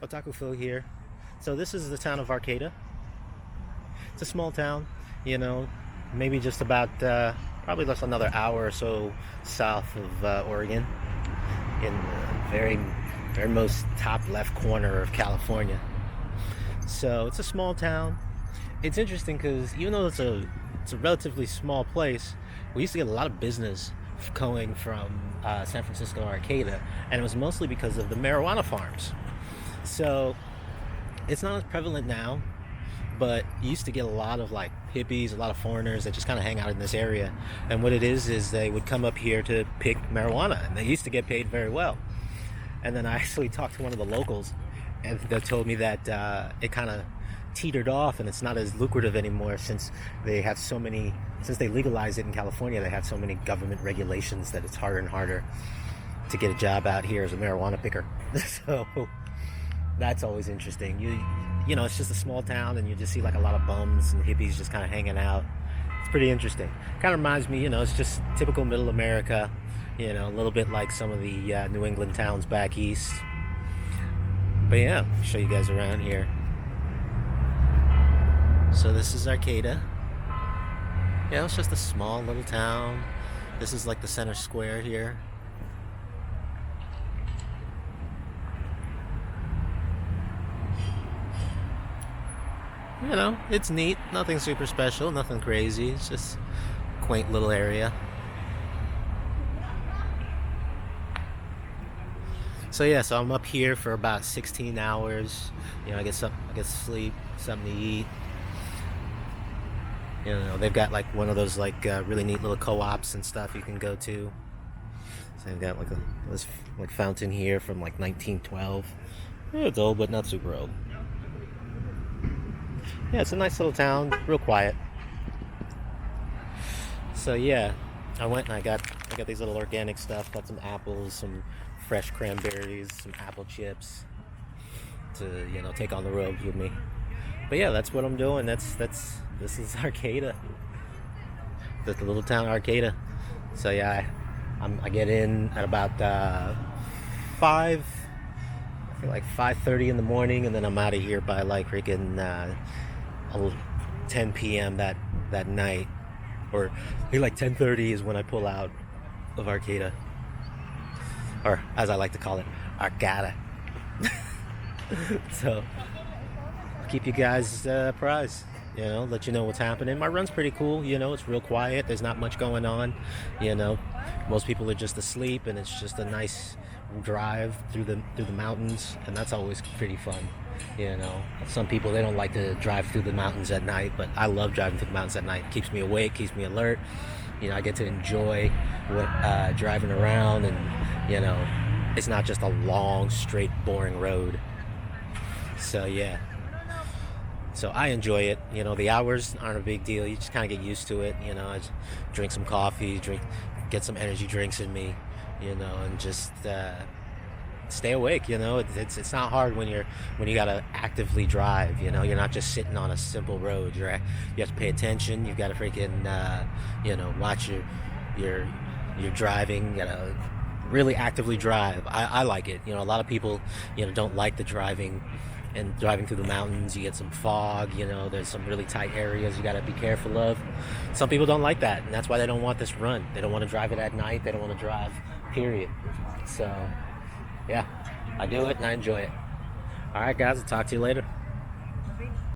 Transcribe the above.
Otaku Phil here. So this is the town of Arcata. It's a small town, you know, maybe just about probably just another hour or so south of Oregon, in the very most top left corner of California. So it's a small town. It's interesting because even though it's a relatively small place, we used to get a lot of business going from San Francisco to Arcata, and it was mostly because of the marijuana farms. So it's not as prevalent now, but you used to get a lot of like hippies, a lot of foreigners that just kind of hang out in this area. And what it is they would come up here to pick marijuana, and they used to get paid very well. And then I actually talked to one of the locals, and they told me that it kind of teetered off, and it's not as lucrative anymore since since they legalized it in California. They have so many government regulations that it's harder and harder to get a job out here as a marijuana picker. So that's always interesting. You know, it's just a small town, and you just see like a lot of bums and hippies just kind of hanging out. It's pretty interesting. Kind of reminds me, it's just typical middle America. A little bit like some of the New England towns back east. But yeah, I'll show you guys around here. So this is Arcata. Yeah, it's just a small little town. This is like the center square here. It's neat. Nothing super special, nothing crazy. It's just a quaint little area. So I'm up here for about 16 hours. I get sleep, something to eat. They've got like one of those like really neat little co-ops and stuff you can go to. So they've got like this like fountain here from like 1912. Yeah, it's old, but not super old. Yeah, it's a nice little town, real quiet. So yeah, I went and I got these little organic stuff. Got some apples, some fresh cranberries, some apple chips to take on the road with me. But yeah, that's what I'm doing. This is Arcata, the little town Arcata. So yeah, I get in at about 5:30 in the morning, and then I'm out of here by like freaking 10 p.m. that night, or like 10:30 is when I pull out of Arcata, or as I like to call it, Arcata. So I'll keep you guys apprised. Let you know what's happening. My run's pretty cool. It's real quiet. There's not much going on. Most people are just asleep, and it's just a nice drive through the mountains, and that's always pretty fun. Some people, they don't like to drive through the mountains at night, but I love driving through the mountains at night. It keeps me awake, keeps me alert. I get to enjoy driving around, and it's not just a long, straight, boring road. So yeah. So I enjoy it. The hours aren't a big deal. You just kind of get used to it. I just drink some coffee, get some energy drinks in me, and just stay awake. It's not hard when you gotta actively drive. You're not just sitting on a simple road. You have to pay attention. You've got to freaking watch your driving. You gotta really actively drive. I like it. A lot of people don't like the driving. And driving through the mountains, you get some fog, there's some really tight areas you got to be careful of. Some people don't like that, and that's why they don't want this run. They don't want to drive it at night. They don't want to drive, period. So, yeah, I do it and I enjoy it. All right, guys, I'll talk to you later.